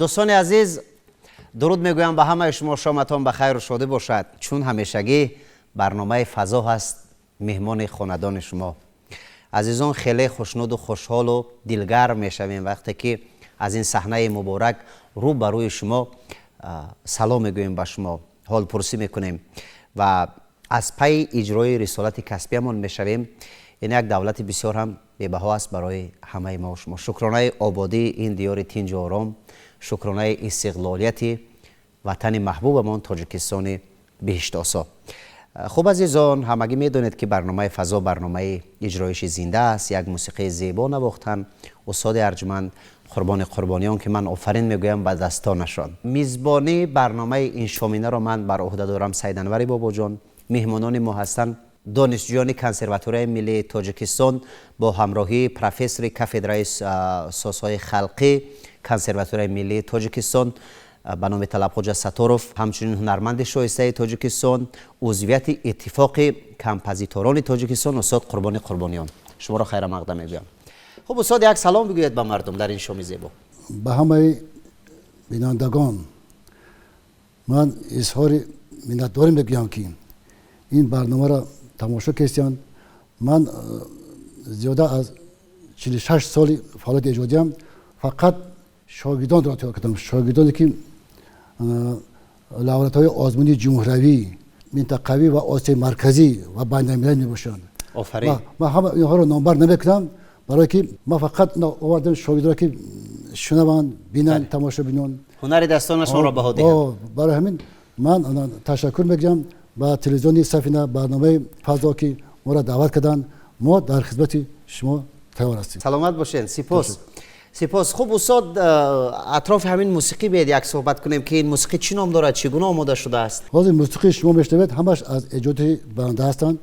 دوستان عزیز، درود میگویم به همه شما. شامتان بخیر و شاده باشد. چون همیشگی برنامه فضا هست مهمان خاندان شما. عزیزان، خیلی خوشنود و خوشحال و دلگرم میشویم وقتی که از این صحنه مبارک رو بر روی شما سلام میگوییم، به شما حال پرسی میکنیم و از پی اجرای رسالت کسبیمان میشویم. این یک دولت بسیار هم بی‌بها است برای همه ما و شما. شکرانه آبادی این دیار تنج و آرام، شکرانه استقلالیت وطن محبوبمان تاجیکستان بهشت آسا. خوب عزیزان، همگی میدونید که برنامه فضا برنامه اجرایش زنده است. یک موسیقی زیبا نواختن استاد ارجمند قربان قربانیان که من آفرین میگویم به دستانشان. میزبانی برنامه این شامینه را من بر عهده دارم سید انور بابا جان. مهمانان ما هستند دانشجویان کنسرواتوری ملی تاجیکستان با همراهی پروفسور کافدرای سازهای خلقی کنسرواتوری ملی تاجیکستان به نام طلب خواجه ستاروف، همچنین هنرمند شایسته تاجیکستان، عضویت اتفاق کمپوزیتوران تاجیکستان استاد قربان قربانیان. شما را خیر مقدم میگویم. خب استاد، یک سلام بگویید به مردم در این شام زیبا. به همه بینندگان من اظهار منتداری میگویم که این برنامه را تماشا کردند. من زیاده از 46 سال فعالیت ایجادیم. فقط شاگردان را تیار کردم، شاگردانی که لابراتوار آزمونی جمهوری منطقوی و آسیای مرکزی و بین‌المللی میباشند. آفرین. من همه اینها را نامبر نمیکنم برای که من فقط آوردم شاگردان که شنوند، بینن، تماشا بینن، هنر دستانشان را بها دهند. برای همین من تشکر میگم با تلویزیون سفینه برنامه فضا که ما را دعوت کردن. ما در خدمت شما تیار هستیم. سلامت باشین. سپاس. خوب استاد، اطراف همین موسیقی بیاید یک صحبت کنیم که این موسیقی چی نام دارد، چگونه آماده شده است؟ حاضر موسیقی شما میشنوید همش از ایجاد بنده هستند.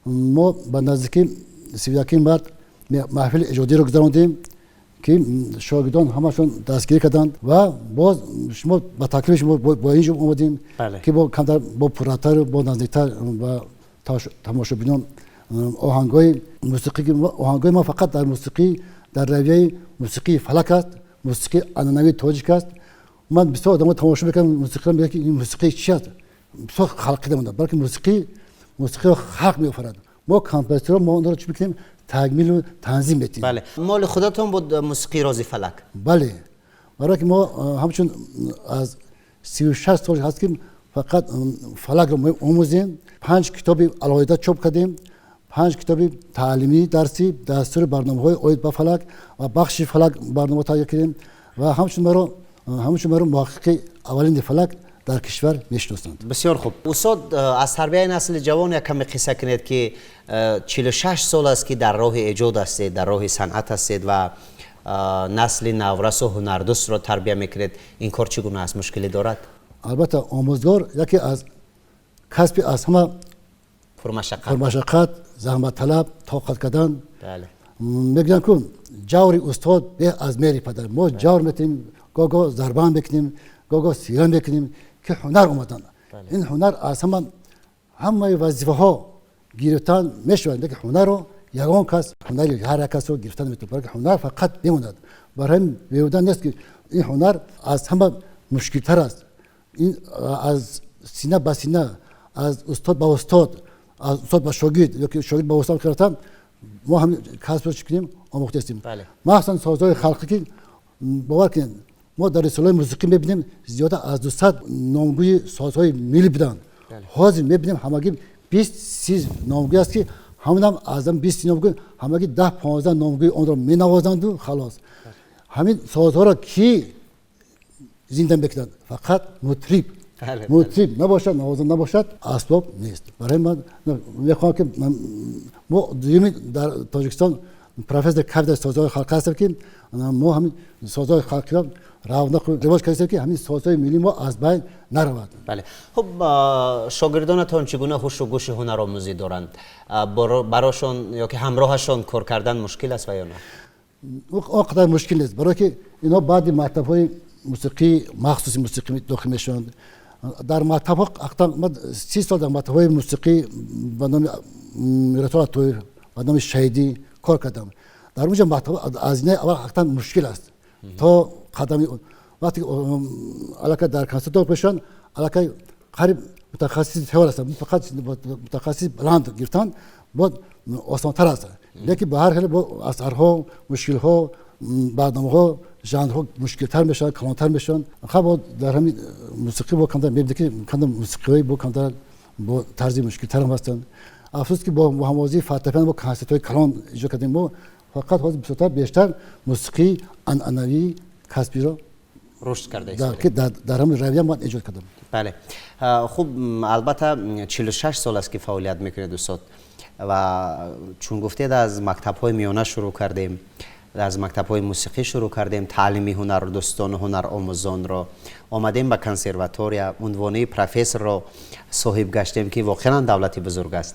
ما به نزدیکی 31 مرد محفل ایجادی رو گذراندیم که شاگردان همشون دستگیری کردند و باز شما با تکلیف شما با اینجا اومدیم که با کمتر با پراتر با نزدیکتر و تماشابینان آهنگای ما فقط در موسیقی در رویه موسیقی فلک است، موسیقی عنعنوی تاجیک است. من بسیار آدم تماشا میکنم موسیقی را میگه که این موسیقی چی است، بسیار خلقی دارد، بلکه موسیقی را خلق میآفرد. ما کامپوزیتورها ما اون را چی میکنیم، تکمیل و تنظیم میدیم. بله، مال خودتون بود موسیقی رازی فلک؟ بله، برای که ما همچون از 36 سال هست که فقط فلک را آموزیم. 5 کتاب علاوه چاپ کردیم، 5 کتاب تعلیمی درسی دستور برنامه‌های اوید با فلک و بخش فلک برنامه تهیه کردیم و همچنین مرا محقق اولین فلک در کشور میشناسند. بسیار خوب. استاد، از تربیت نسل جوان یک کمی قصه کنید که 46 سال است که در راه ایجاد هستید، در راه صنعت هستید و نسل نورس و هنردوست را تربیت میکنید. این کار چگونه است؟ مشکلی دارد؟ البته آموزگار یکی از کسب از همه پرمشقت، زحمت طلب، طاقت کردن. بله. میگن که جوری استاد به از میری پدر. ما جور میتیم، گاگا ضربان بکنیم، گاگا سیران بکنیم که هنر اومدن. این هنر از همه وظیفه ها گرفتن میشوند که هنر رو یگان کس، هنر هر کس رو گرفتن میتونه، برای هنر فقط میموند. برای هم بیودن نیست که این هنر از همه مشکل تر است. این از سینه به سینه، از استاد به استاد، از استاد به شاگرد یا که شاگرد به استاد کردن، ما هم کسب رو چکنیم آموخته هستیم. بله. مثلا سازهای خلقی که باور کنید ما در رساله موسیقی میبینیم زیاده از 200 نامگوی سازهای ملی بدن. حاضر میبینیم همگی 20-30 نامگوی است که همون از 20 نامگوی همگی 10-15 نامگوی آن را مینوازند و خلاص. همین سازها را کی زنده میکنند؟ فقط مطرب نباشد، نوازنده نباشد، اسباب نیست. برای من میخوام که ما در تاجیکستان پروفسور کافدرای سازهای خلقی هستیم که ما همین سازهای خلقی را رونق رواج کردیم که همین سازهای ملی ما از بین نرود. بله. خب شاگردانتان چگونه هوش و گوش هنرآموزی دارند؟ براشون یا که همراهشان کار کردن مشکل است و یا نه؟ اونقدر مشکل نیست، برای که اینا بعد مکتب‌های موسیقی مخصوص موسیقی داخل میشوند. در مکتب‌ها ما 30 سال در مکتب‌های موسیقی به نام میراتور توی به نام شهیدی کار کردم. در اونجا مکتب از این اول حقیقتا مشکل است تا قدم وقتی علاقه در کنسرتور بشن علاقه قریب متخصص تئور است فقط متخصص بلند گرفتن بود آسان تر است لیکن به هر حال با اثرها مشکل ها برنامه ها ژانرها مشکل تر میشن کلانتر میشن خب در همین موسیقی با کمتر میبینید که کمتر موسیقی با کمتر با طرز مشکل تر هم هستن افسوس که با هموازی فاتحان با کنسرت‌های کلان اجرا کردیم ما فقط حاضر بسیار بیشتر موسیقی عنعنوی کسبی را رشد کرده در که در همین رویه ما ایجاد کردم. بله خوب البته 46 سال است که فعالیت میکنید استاد و چون گفتید از مکتب‌های میانه شروع کردیم از مکتب‌های موسیقی شروع کردیم تعلیمی هنر دوستان هنر آموزان را آمدیم به کنسرواتوریا عنوان پروفسور را صاحب گشتیم که واقعا دولتی بزرگ است.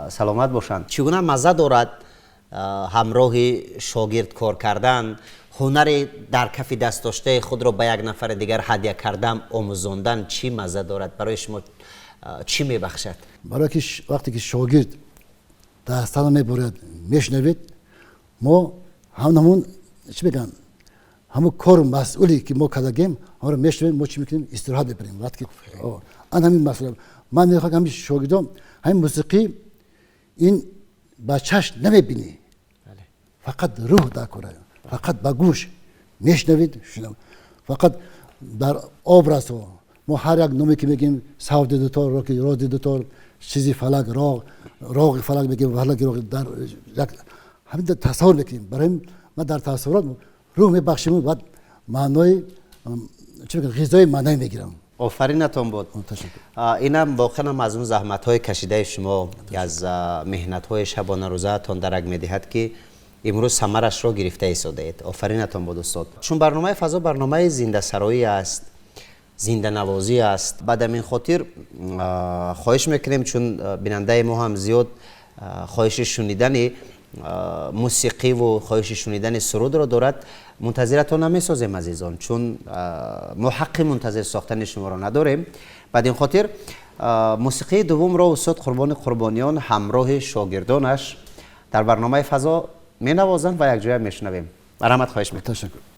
سلامت باشند. چگونه مزه دارد همراه شاگرد کار کردن هنر در کف دست داشته خود را به یک نفر دیگر هدیه کردن آموزاندن چی مزه دارد برای شما چی میبخشد؟ برای که وقتی که شاگرد داستان میبرد میشنوید ما همون چی بگم همون کار مسئولی که ما کردیم ما رو میشنویم ما چی میکنیم استراحت ببریم وقتی آن همین مسئله من میخوام همین شاگردام همین موسیقی این با چشم نمیبینی فقط روح در کاره فقط با گوش میشنوید فقط در آبرس ما هر یک نومی که میگیم ساود دوتار راکی راز دوتار چیزی فلک راغ فلک میگیم فلک راغ در همین تصور میکنیم برای ما در تصورات روح میبخشیم و بعد معنای چی بگم غذای معنی میگیرم. آفرینتون بود. اینم واقعا از اون زحمت های کشیده شما از مهنت های شبانه روزه تان درک میدهد که امروز ثمرش را گرفته ایستاده اید. آفرینتون بود استاد. چون برنامه فضا برنامه زنده سرایی است زنده نوازی است بعد این خاطر خواهش میکنیم چون بیننده ما هم زیاد خواهش شنیدن موسیقی و خواهش شنیدن سرود را دارد منتظرتون نمیسازیم عزیزان چون ما حق منتظر ساختن شما را نداریم بعد این خاطر موسیقی دوم را استاد قربان قربانیان همراه شاگردانش در برنامه فضا می نوازند و یک جای میشنویم. مرحمت خواهش میکنم. تشکر.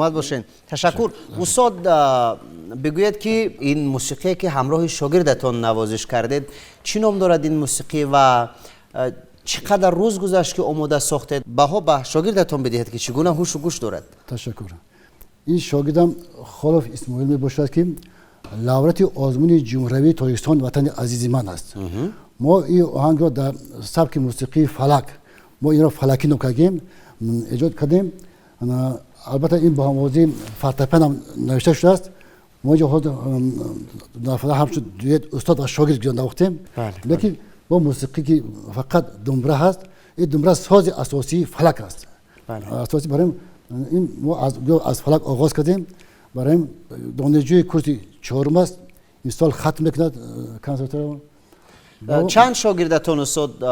سلامت باشین. تشکر. استاد بگوید که این موسیقی که همراه شاگردتان نوازش کردید چی نام دارد این موسیقی و چقدر روز گذشت که آماده ساختید؟ بها به شاگردتان بدهید که چگونه هوش و گوش دارد. تشکر. این شاگردم خالف اسماعیل می باشد که لوریت آزمون جمهوری تاجیکستان وطن عزیز من است. ما این آهنگ را در سبک موسیقی فلک ما این را فلکی نام کردیم، ایجاد کردیم. البته این با موضوع فورتپیانو هم نوشته شده است. ما اینجا نفره هم شد دویت استاد و شاگرد گیرنده وقتیم. لیکن با موسیقی که فقط دمبره هست، این دمبره ساز اساسی فلک است. اساسی برای این ما از فلک آغاز کردیم. برای دانشجوی کورس چهارم است. این سال ختم میکند کنسرواتوار. چند شاگردتان استاد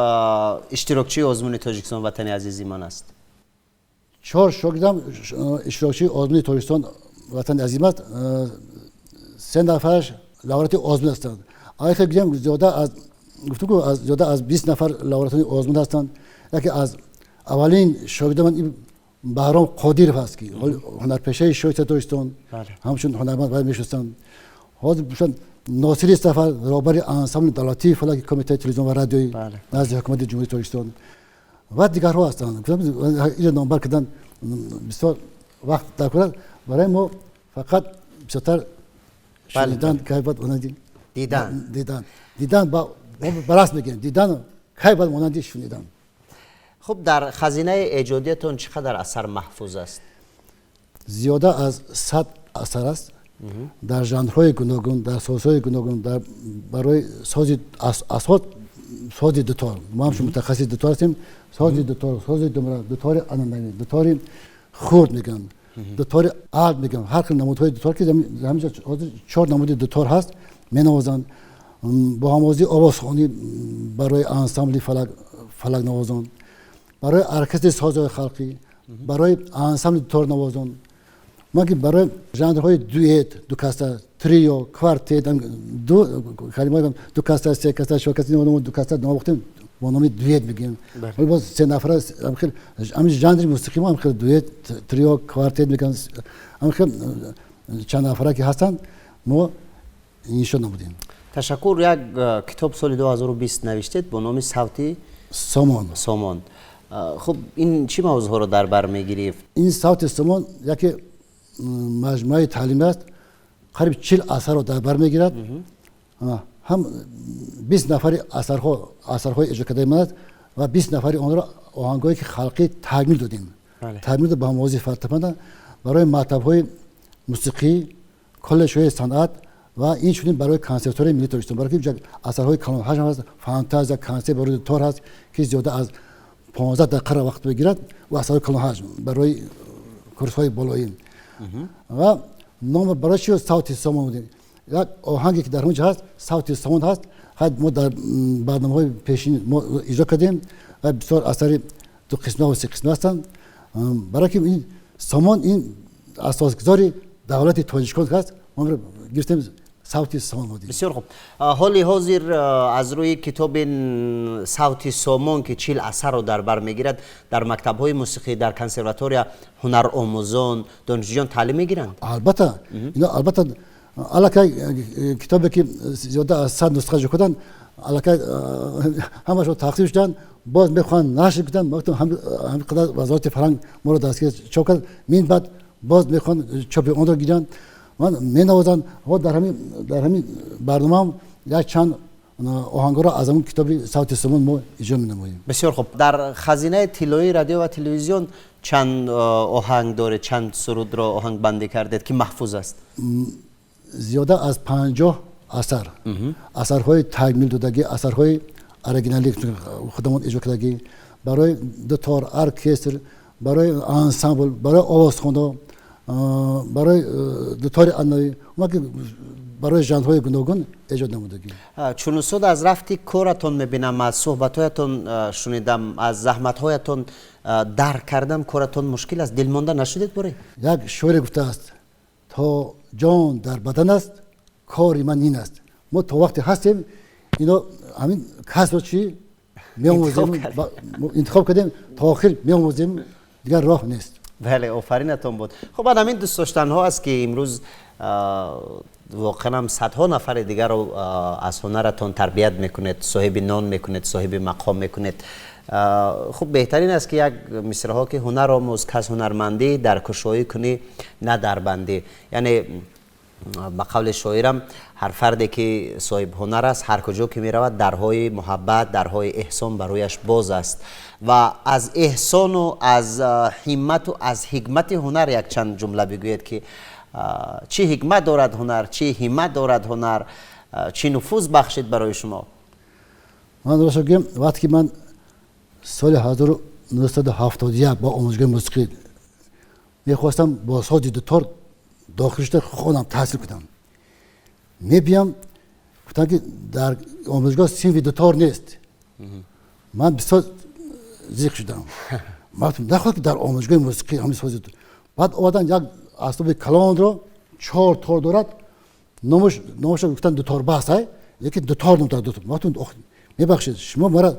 اشتراکچی آزمون تاجیکستان وطن عزیز من است؟ 4 شاگردم اشتراکچی آزمون تاجیکستان وطن عزیز است. 3 نفرش لوریت آزمون هستند. آخه گفتم زیاده از 20 نفر لوریت آزمون هستند. یکی از اولین شاگردم من بهرام قادیر هست که هنرپیشه شاید تاجیکستان همچون هنرمند باید میشستند. حاضر ناصری سفر رهبر انسامبل دولتی فلک کمیته تلویزیون و رادیویی نزد حکومت جمهوری تاجیکستان و دیگرها هستند. اینجا نامبر کردن بسیار وقت دارد. برای ما فقط بیشتر شنیدن که باید مانند دیدن با براست میگن دیدن که باید مانند شنیدن. خب در خزینه ایجادیتون چقدر اثر محفوظ است؟ زیاده از 100 اثر است. در ژانرهای گوناگون، در سازهای گوناگون، در برای ساز ساز دوتار. ما هم متخصص دوتار هستیم. ساز دوتار، ساز دمبره، دوتار آنانایی، دوتار خرد میگن، دوتار آلت میگن. هر کدوم نمودهای دوتار که همینجا 4 نمود دوتار هست مینوازند. با هموازی آوازخوانی برای انسامبل فلک نوازان، برای ارکستر سازهای خلقی، برای انسامبل دوتار نوازان. ما که برای ژانرهای دویت، دو کاسته، تریو، کوارتت، کلمات دو کاسته، سه کاسته، چهار کاسته، دو کاسته نوازیم با نام دویت میگیم. ولی باز 3 نفره خیلی همین ژانر موسیقی ما هم خیلی دویت، تریو، کوارتت میگن. هم خیلی چند نفره که هستن ما اینشون نبودیم. تشکر. یک کتاب سال 2020 نوشتید با نام صوتی سامان. خب این چی موضوع رو در بر میگیرید؟ این صوت سامان یکی مجموعه تعلیمی است. قریب 40 اثر رو در بر میگیرد. هم 20 نفر اثرهای اجرا کرده ما و 20 نفر آن را آهنگایی که خلقی تکمیل دادیم. تکمیل با موضوع فورتپیانو برای مطلب‌های موسیقی، کلش‌های صنعت و این چنین برای کنسرواتوار ملی تاجیکستان. برای که اثرهای کلان هاش هست، فانتازیا کنسرت برای تار هست که زیاده از 15 دقیقه وقت بگیرد و اثرهای کلان هاش برای کورس‌های بالایی. و نام برای چی صوتی سامان بودیم. یک آهنگی که در اونجا هست صوتی سامان هست. ما در برنامه‌های پیشین ما اجرا کردیم و بسیار اثر 2 قسمه و 3 قسمه هستند. برای که این سامان این اساسگذار دولت تاجیکستان هست. ما رو گرفتیم صوتی سامان بودیم. بسیار خوب. حالی حاضر از روی کتاب صوتی سامان که 40 اثر رو در بر میگیرد در مکتب‌های موسیقی در کنسرواتوار هنر آموزان دانشجویان تعلیم میگیرند؟ البته اینا البته علاقه کتابی که زیاده از 100 نسخه جو کردن علاقه همش رو تقسیم شدن باز میخوان نشر کردن وقتی هم قدر وزارت فرهنگ ما رو دستگیر چاپ کرد من بعد باز میخوان چاپ اون رو گیرن من مینوازن و در همین برنامه هم یک چند آهنگ را از اون کتاب صوتی سامان ما اجرا می‌نماییم. بسیار خوب. در خزینه طلایی رادیو و تلویزیون چند آهنگ داره، چند سرود را آهنگ بندی کردید که محفوظ است؟ زیاده از 50 اثر. اثرهای تکمیل دادگی، اثرهای اورجینالی خودمون اجرا کردگی برای دوتار، ارکستر، برای انسامبل، برای آوازخوانان، برای دوتار آنایی و برای ژانرهای گوناگون ایجاد نمودگی. چون استاد از رفتی کارتون میبینم، از صحبت‌هایتون شنیدم، از زحمت‌هایتون درک کردم کارتون مشکل است. دل مانده نشدید برای؟ یک شعر گفته است تا جان در بدن است کاری من این است. ما تا وقتی هستیم اینو همین کسب چی می‌آموزیم انتخاب کردیم تا آخر می‌آموزیم دیگر راه نیست. بله آفرینتون بود. خب بعد همین دوست داشتن ها است که امروز واقعا هم صدها نفر دیگر رو از هنرتون تربیت میکنید، صاحب نان میکنید، صاحب مقام میکنید. خب بهترین است که یک مصرع ها که هنر آموز کس هنرمندی در کشایی کنی نه در بندی. یعنی به قول شاعرم هر فردی که صاحب هنر است هر کجا که می رود درهای محبت، درهای احسان برایش باز است و از احسان و از همت و از حکمت هنر یک چند جمله بگوید که چی حکمت دارد هنر، چی همت دارد هنر، چی نفوذ بخشید برای شما؟ من راست بگم وقتی من سال 1971 با آموزگاه موسیقی میخواستم با ساز دوتار داخل شده خودم تحصیل کنم، میبیم گفتن که در آموزگاه صنف دوتار نیست. من بسیار ذکر شدم. من نخواست که در آموزگاه موسیقی همین ساز دوتار. بعد آمدن یک اسباب کلان رو 4 تار دارد، نامش گفتن دوتار بحث های، یکی دوتار نمیدارد. دوتار میبخشید شما مرا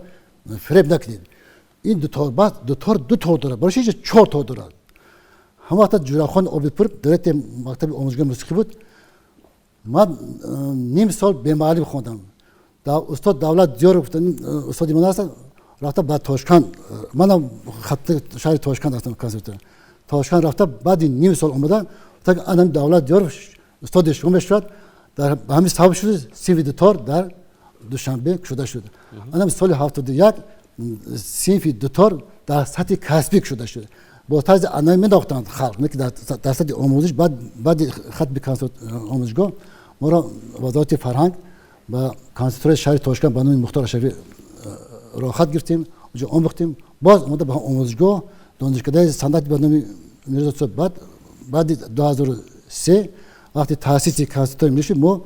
فریب نکنید، این دوتار بحث دو تار دارد، برای چیز 4 تار دارد. همه وقت جورخان آبیپور درت مکتب آموزگاه موسیقی بود. من نیم سال به معلم خوندم. استاد دولت دیار گفتن استادی من هستن رفته بعد تاشکند، منم خط شهر تاشکند هستم کنسرت تاشکند رفته بعد نیم سال اومدن تا انم دولت دیار استاد شما شد در همین صاحب شده سیوی دوتار در دوشنبه شده شد. انم سال 71 سیوی دوتار در سطح کسبی شده شد. با طرز انای می‌داختند خلق نه که در سطح آموزش بعد خط به کنسرت آموزگاه ما را وزارت فرهنگ و کنسرتوار شهر تاشکند بانوی مختار اشرفی را خط گرفتیم اونجا آموختیم. باز اومده به آموزگاه دانشکده صنعت بانوی میرزا بعد 2003 وقتی تأسیس کنسرتوار میشه ما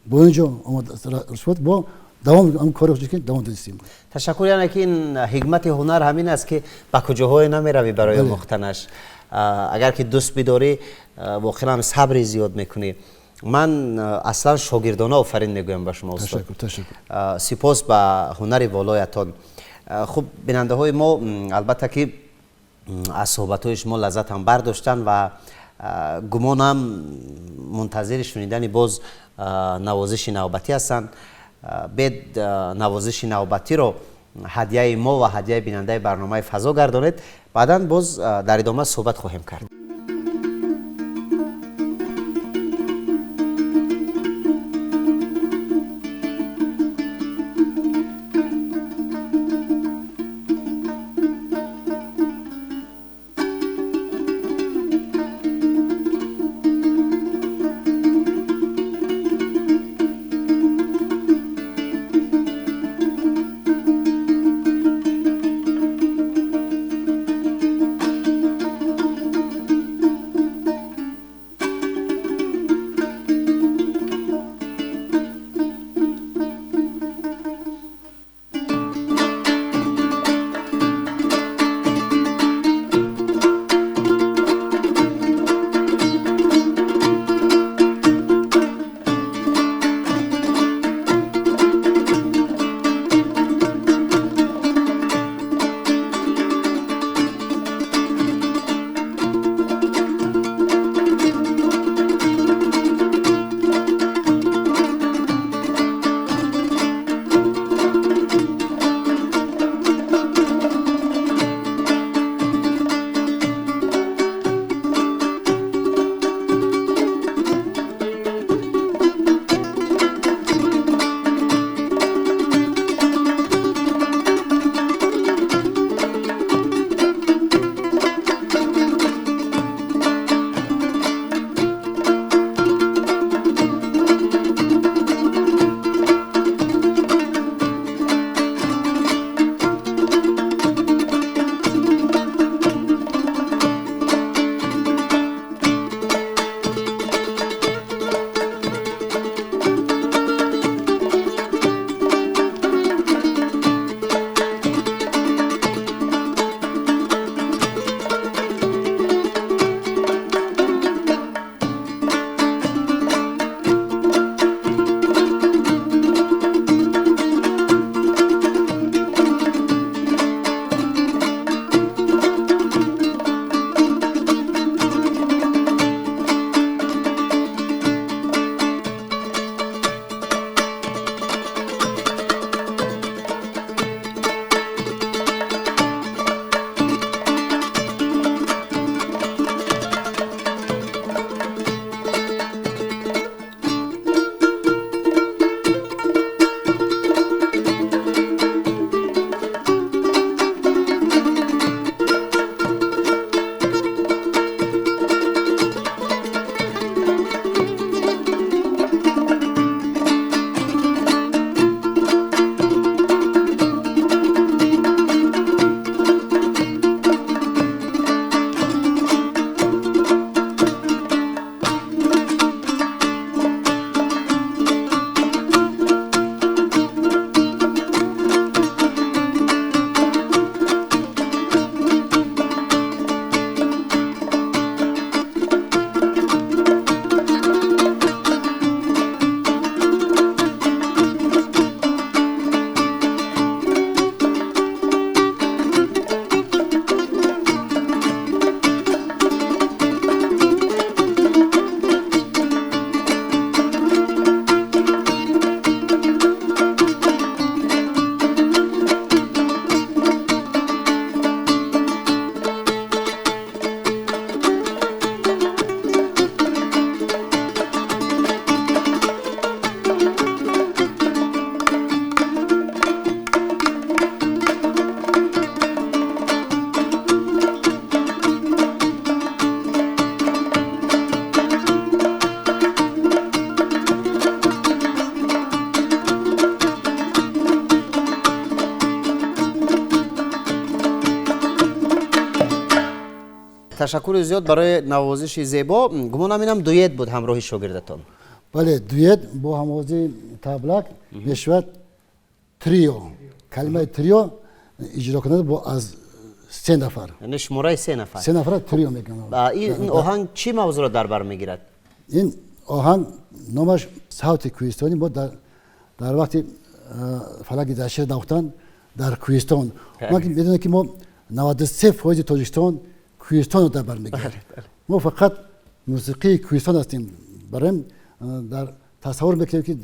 با اینجا آمد رشوت با دوام هم کار که دوام دادیم. تشکر. یعنی که این حکمت هنر همین است که به کجاهای نمیروی برای مختنش. اگر که دوست بداری واقعا هم صبر زیاد میکنی. من اصلا شاگردانه آفرین میگویم به شما استاد. تشکر. سپاس به هنر والایتان. خب بیننده های ما البته که از صحبت های شما لذت هم برداشتن و گمانم منتظر شنیدن باز نوازش نوبتی هستند. بید نوازش نوبتی رو هدیه ما و هدیه بیننده برنامه فضا گردانید. بعداً باز در ادامه صحبت خواهیم کرد. تشکر زیاد برای نوازش زیبا. گمانم اینم دویت بود همراه شاگردتان. بله دویت با هموازی تبلک میشود تریو. کلمه تریو اجرا کنند با از 3 نفر. یعنی شماره 3 نفر. 3 نفر تریو میکنند. این آهنگ چی موضوع را در بر میگیرد؟ این آهنگ نامش صوت کوهستانی. ما در وقتی فلک دشت نوختن در کوهستان. ما که میدونیم که ما 93% تاجیکستان کوهستان رو در بر میگیریم. ما فقط موسیقی کوهستان هستیم. برای در تصور میکنیم که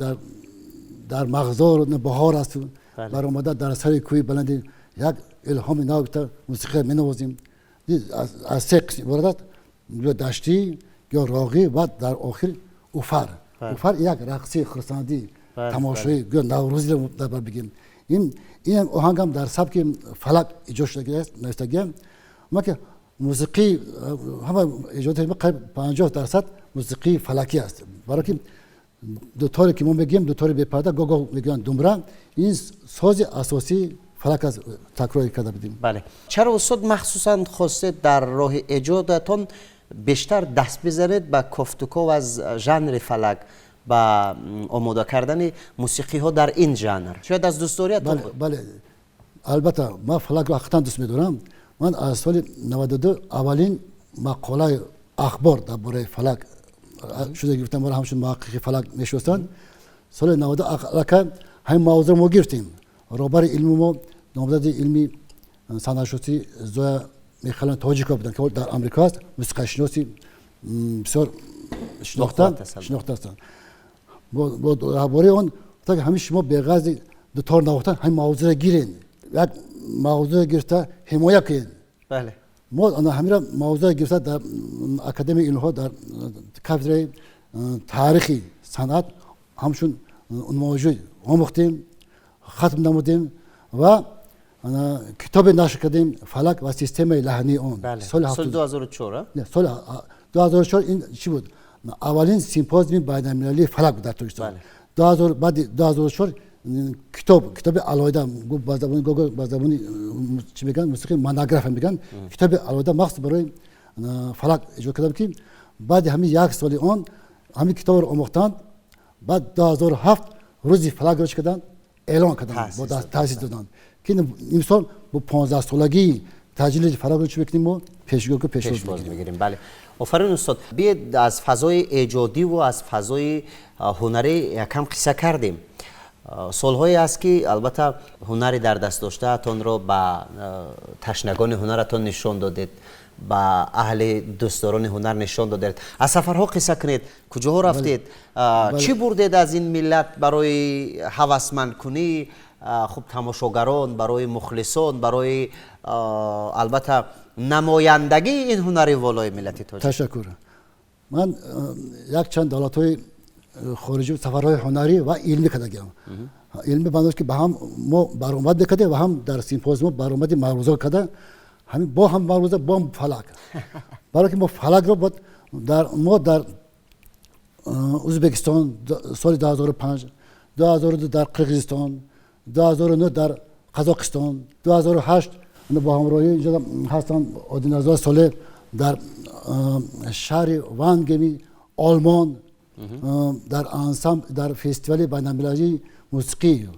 در مغزار بهار است. بر اومده در سر کوه بلند یک الهام نو بیشتر موسیقی مینوازیم. از 3 قسم عبارت یا دشتی یا راقی و در آخر اوفر. اوفر یک رقصی خرسندی تماشایی یا نوروزی رو در بر بگیم. این آهنگ هم در سبک فلک اجرا شده است. نوشته ما که موسیقی همه اجرا قریب 50% موسیقی فلکی است. برای که دو طوری که ما میگیم دو طوری به پرده گاگا میگن دومره. این ساز اساسی فلک از تکرار کرده بودیم. بله. چرا استاد مخصوصا خواسته در راه ایجادتان بیشتر دست بزنید به گفتگو از ژانر فلک و آماده کردن موسیقی ها در این ژانر؟ شاید از دوست داریتون بود. بله البته ما فلک رو حقیقتا دوست می‌دارم. من از سال 92 اولین مقاله اخبار درباره فلک شده گفتم. برای همشون محقق فلک نشستن. سال 92 اقلا همین موضوع ما گرفتیم. رهبر علمی ما نامزد علمی صنعت‌شناسی زویا میخلان تاجیکا بودن که در آمریکا است. موسیقی شناسی بسیار شناخته هستند. با درباره اون تا که همیشه شما به غرض دو تا نواختن همین موضوع را گیرین. یک موضوع گرفته حمایه کنین. بله. ما همین موضوع گرفته در اکادمی علم ها در کافدره تاریخی صنعت همشون اون موضوع آموختیم، ختم نمودیم و کتاب نشر کردیم فلک و سیستم لحنی اون. بله. سال 2004. نه سال 2004 این چی بود؟ اولین سیمپوزیوم بین‌المللی فلک در ترکستان. بله. بعد 2004 کتاب علایده با زبانی چی میگن موسیقی مونوگراف میگن. کتاب علایده مخصوص برای فلک اجرا کردم که بعد همین یک سال اون همین کتاب رو آموختند. بعد 2007 روزی فلک رو کردن اعلان کردن با تاسیس دادن که این سال با 15 سالگی تجلیل فلک رو چی بکنیم و پیشواز میگیریم. بله. آفرین استاد. بیاید از فضای ایجادی و از فضای هنری یکم قصه کردیم. سالهایی است که البته هنری در دست داشته تان را به تشنگان هنرتان نشان دادید، به اهل دوستداران هنر نشان دادید. از سفرها قصه کنید. کجاها رفتید؟ چی بردید از این ملت برای هوسمند کنی خب تماشاگران، برای مخلصان، برای البته نمایندگی این هنری والای ملت تاجیک؟ تشکر. من یک چند دولت‌های خارجی سفرهای هنری و علمی کردم. علمی بنداش که با هم ما برآمد کردیم و هم در سیمپوزیوم برآمد معروضه کردیم. همین با هم معروضه با هم فلک. برای که ما فلک رو در ازبکستان سال 2005، 2002 در قرقیزستان، 2009 در قزاقستان، 2008 با همراهی اینجا هستن آدینازا سال در شهر وانگمی آلمان در انسامبل در فستیوال بین‌المللی موسیقی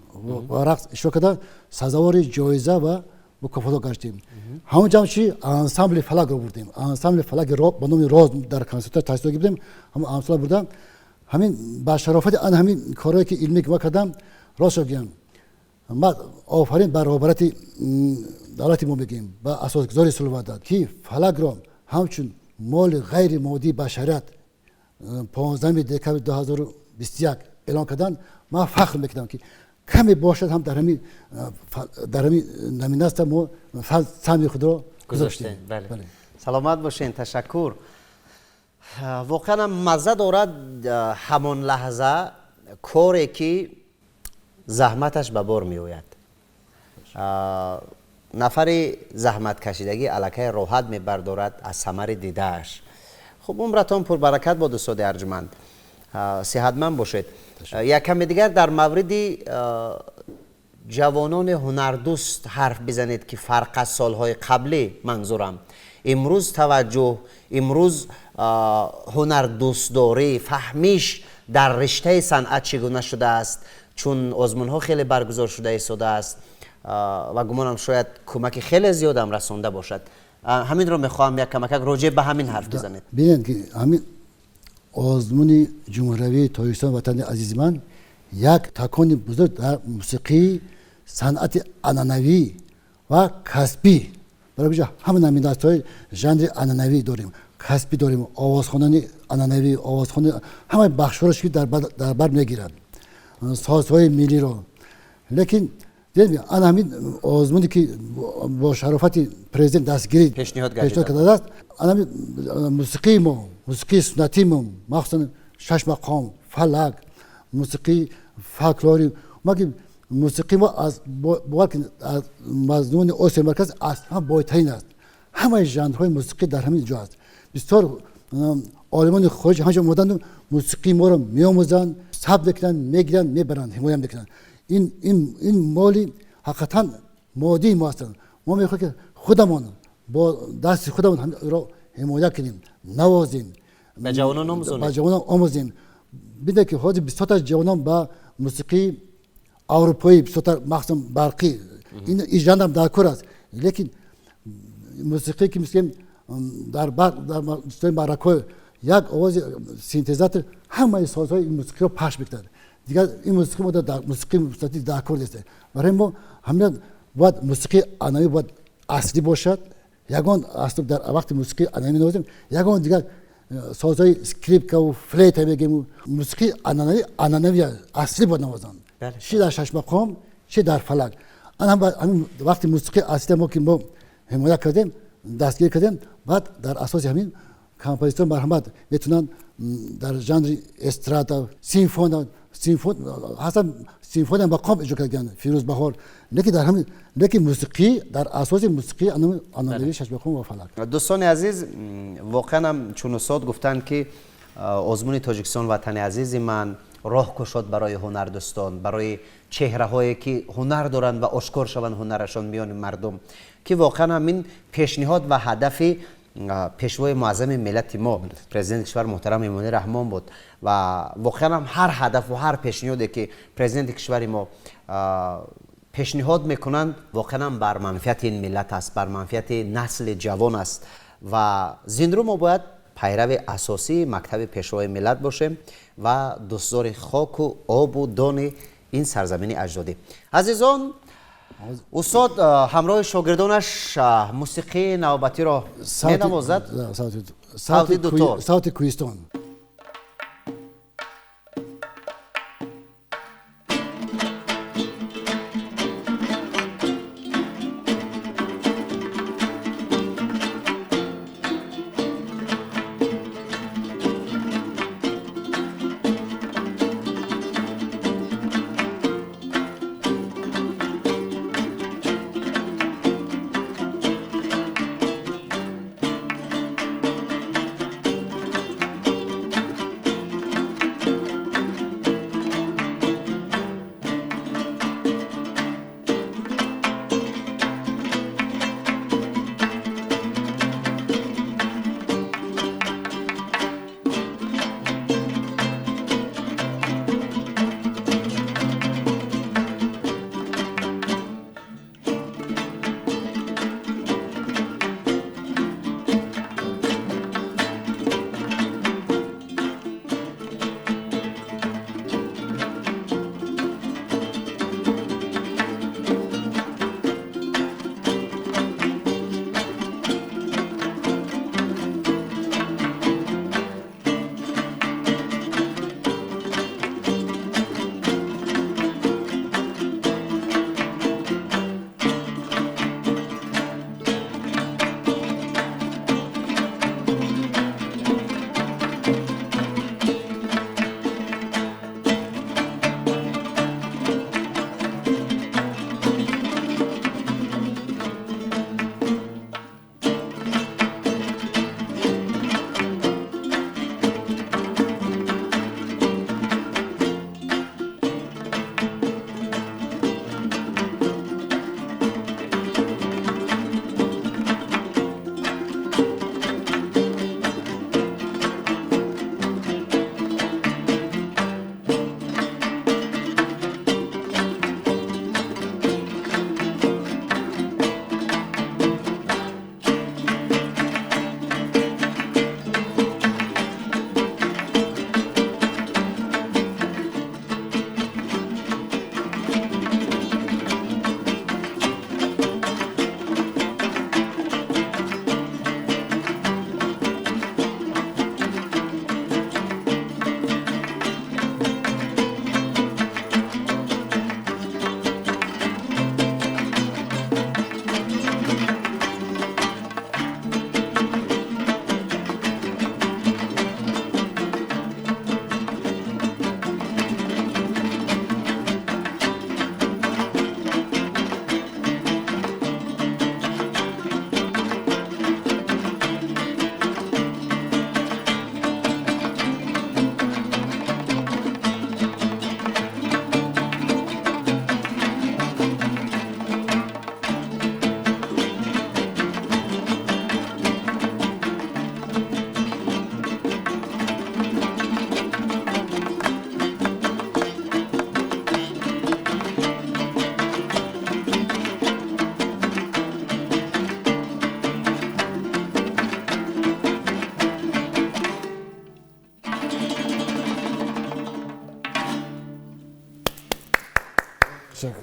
و رقص اشتراک کرده سزاوار جایزه و مکافات گرفتیم. همونجا چی انسامبل فلک رو بردیم. انسامبل فلک را با نام راز در کنسرت تاسیس گرفتیم. هم انسامبل بردم. همین با شرافت آن همین کارهایی که علمی که کردم راست میگم. ما آفرین بر رهبرت دولت ما میگیم با اساسگذاری سلواداد که فلک را همچون مال غیر مادی بشریت 15 دکمبر 2021 اعلان کردن. ما فخر میکنم که کمی باشد هم در همین نمینه است ما سهمی خود را گذاشتیم. بله. سلامت باشین. تشکر. واقعا مزه دارد همان لحظه کاری که زحمتش به بار می آید. نفر زحمت کشیدگی الکه راحت می بردارد از ثمر دیدهش. خب عمرتان پر برکت باد استاد ارجمند. صحتمند باشید. یک کم دیگر در مورد جوانان هنردوست حرف بزنید که فرق از سالهای قبلی منظورم امروز توجه، امروز هنردوستداری، فهمیش در رشته صنعت چگونه شده است، چون آزمون ها خیلی برگزار شده ایستاده است و گمانم شاید کمک خیلی زیاد هم رسانده باشد. همین رو میخواهم یک کمک راجع به همین حرف بزنید. ببینید که همین آزمون جمهوری تاجیکستان وطن عزیز من یک تکانی بزرگ در موسیقی صنعت عنعنوی و کسبی، برای همین نمینه‌های ژانر عنعنوی داریم، کسبی داریم، آوازخوانان عنعنوی، آوازخوان همه بخش‌هاش که در بر میگیرند سازهای ملی رو. لیکن دیدیم آن همین آزمونی که با شرافت پرزیدنت دستگیری پیشنهاد کرده است، آن همین موسیقی ما، موسیقی سنتی ما، مخصوصا شش مقام، فلک، موسیقی فولکلوری، ما که موسیقی ما از مضمون اوست مرکز اصلا بالاترین است. همه ژانرهای موسیقی در همین جا است. بسیار عالمان خارج همه جا مدن موسیقی ما رو میآموزند، ثبت میکنند، میگیرند، میبرند، حمایت میکنند. این مالی حقیقتا مادی ما هستند. ما میخوایم که خودمون با دست خودمون هم را حمایت کنیم، نوازیم، به جوانان آموزیم. بیده که حاضر 20 تا جوانان با موسیقی اروپایی، 20 تا مخصوصا برقی این ژانر هم در کار است. لیکن موسیقی که میگیم در معرکه یک آواز سینتزاتور همه سازهای این موسیقی رو پخش میکنه. دیگر این موسیقی ما در موسیقی مستطیل در کار نیست. برای ما همین باید موسیقی عنعنوی باید اصلی باشد. یگان اصلا در وقت موسیقی عنعنوی نوازیم، یگان دیگر سازهای اسکریپکا و فلیت میگیم، موسیقی عنعنوی اصلی باید نوازند. چه در شش مقام، چه در فلک. همین وقتی موسیقی اصلی ما که ما حمایت کردیم، دستگیر کردیم، بعد در اساس همین کمپوزیتور مرحمت میتونن در ژانر استرادا، سیمفون مقام اجرا کردن، فیروز بهار. لیکن موسیقی در اساس موسیقی عنعنوی شش مقام و فلک. دوستان عزیز، واقعا هم چون استاد گفتن که آزمون تاجیکستان وطن عزیز من راه گشاد برای هنردوستان، برای چهره هایی که هنر دارند و آشکار شوند هنرشان میان مردم، که واقعا همین پیشنهاد و هدف پیشوای معظم ملت ما پرزیدنت کشور محترم ایمانی رحمان بود و واقعا هم هر هدف و هر پیشنهادی که پرزیدنت کشور ما پیشنهاد میکنند واقعا هم بر منفعت این ملت است، بر منفعت نسل جوان است و زندرو ما باید پیرو اساسی مکتب پیشوای ملت باشیم و دوستدار خاک و آب و دان این سرزمین اجدادی. عزیزان، استاد همراه شاگردانش موسیقی نوبتی را می‌نوازد. صوت کوهستان.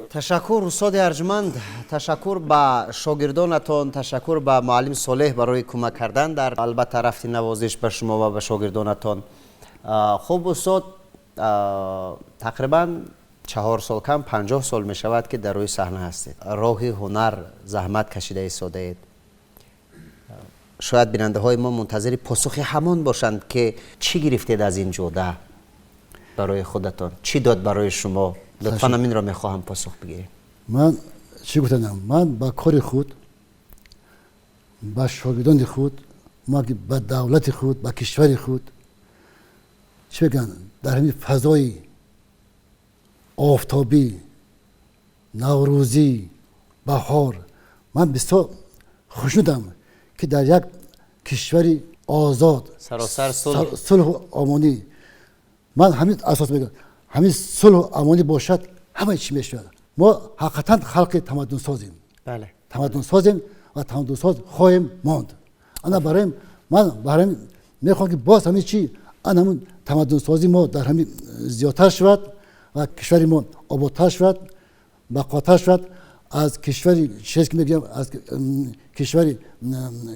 تشکر استاد ارجمند، تشکر به شاگردانتان، تشکر به معلم صالح برای کمک کردن در البته رفت نوازش به شما و به شاگردانتان. خب استاد، تقریبا 4 سال کم 50 سال می شود که در روی صحنه هستید. راه هنر زحمت کشیده ایستاده اید. شاید بیننده های ما منتظر پاسخ همان باشند که چی گرفتید از این جوده برای خودتان، چی داد برای شما؟ لطفاً همین را میخواهم پاسخ بگیرید. من چی گفتم؟ من با کار خود، با شاگردان خود، با دولت خود، با کشور خود، چی بگن، در همین فضای آفتابی، نوروزی، بهار، من بسیار خوشنودم که در یک کشوری آزاد، سراسر صلح و امانی، من همین اساس میگم، همین صلح و امانی باشد، همه چی میشه. ما حقیقتا خلق تمدن سازیم. بله. تمدن سازیم و تمدن ساز خواهیم ماند. انا برای میخوام که باز همین چی، همون تمدن سازی ما در همین زیادتر شود و کشوری ما آبادتر شود، بقاتر شود. از کشوری چیزی که میگم، از کشوری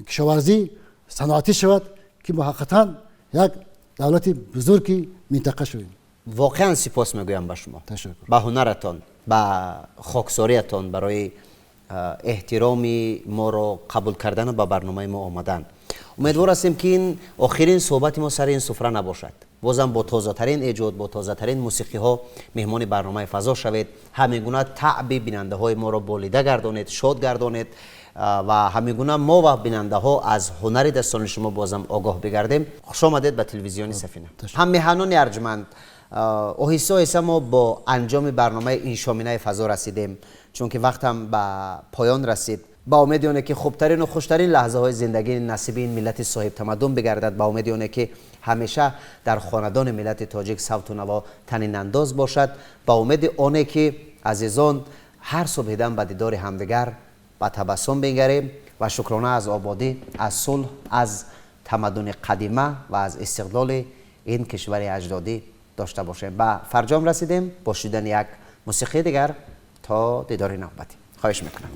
کشاورزی صنعتی شود که ما حقیقتا یک دولت بزرگی منطقه شویم. واقعا سپاس میگویم به شما. تشکر. به هنرتان، به خاکساریتان، برای احترامی ما را قبول کردن و به برنامه ما آمدن. امیدوار هستیم که این آخرین صحبت ما سر این سفره نباشد. بازم با تازه ترین ایجاد، با تازه ترین موسیقی ها مهمان برنامه فضا شوید. همیگونه تعب بیننده های ما را بالیده گردانید، شاد گردانید و همیگونه ما و بیننده ها از هنر دستان شما بازم آگاه بگردیم. خوش آمدید به تلویزیون سفینه. هم میهنان ارجمند، آهسته آهسته ما با انجام برنامه این شامینه فضا رسیدیم، چون که وقتم به پایان رسید. با امید آنه که خوبترین و خوشترین لحظه های زندگی نصیب این ملت صاحب تمدن بگردد. با امید آنه که همیشه در خاندان ملت تاجیک صوت و نوا طنین انداز باشد. با امید آنه که عزیزان هر صبح دم به دیدار همدیگر با تبسم بنگریم و شکرانه از آبادی، از صلح، از تمدن قدیمه و از استقلال این کشور اجدادی داشته باشیم. به فرجام رسیدیم با شنیدن یک موسیقی دیگر. تا دیدار نوبتی، خواهش میکنم.